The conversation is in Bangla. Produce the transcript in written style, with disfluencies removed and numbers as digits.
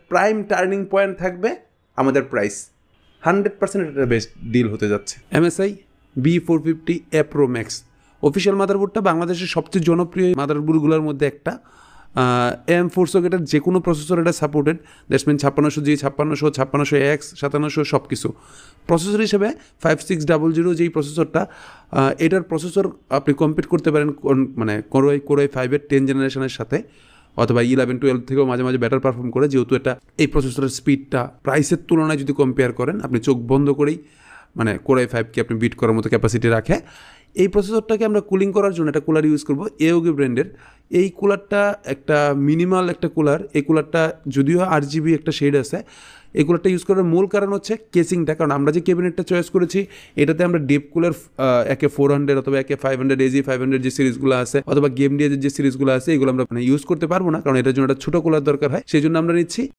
প্রাইম টার্নিং পয়েন্ট থাকবে আমাদের প্রাইস 100% এটা বেস্ট ডিল হতে যাচ্ছে। MSI B450 Pro Max official মাদারবোর্ডটা বাংলাদেশের সবচেয়ে জনপ্রিয় মাদারবোর্ডগুলোর মধ্যে একটা। AM4 সকেটের যে কোনো প্রসেসর এটা supported, that's mean 5600G, 5600, 5600X, 5700 সব কিছু। প্রসেসর হিসেবে 5600 যেই প্রসেসরটা, এটার প্রসেসর আপনি কম্পিট করতে পারেন মানে Core i5-এর 10 জেনারেশনের সাথে, অথবা 11-12 থেকেও মাঝে মাঝে বেটার পারফর্ম করে, যেহেতু এটা এই প্রসেসরের স্পিডটা প্রাইসের তুলনায় যদি কম্পেয়ার করেন, আপনি চোখ বন্ধ করেই মানে Core i5-কে আপনি বিট করার মতো ক্যাপাসিটি রাখে। এই প্রসেসরটাকে আমরা কুলিং করার জন্য একটা কুলার ইউজ করবো, AOG ব্র্যান্ডের। এই কুলারটা একটা মিনিমাল একটা কুলার। এই কুলারটা যদিও RGB একটা শেড আছে, এই কুলারটা ইউজ করার মূল কারণ হচ্ছে কেসিংটা। কারণ আমরা যে ক্যাবিনেটটা চয়েস করেছি এটাতে আমরা ডিপ কুলার একে 400 অথবা একে 500 AG500 যে সিরিজগুলো আছে, অথবা গেম ডিএজের যে সিরিজগুলো আছে, এগুলো আমরা ইউজ করতে পারবো না, কারণ এটার জন্য একটা ছোটো কুলার দরকার হয়। সেই জন্য আমরা নিচ্ছি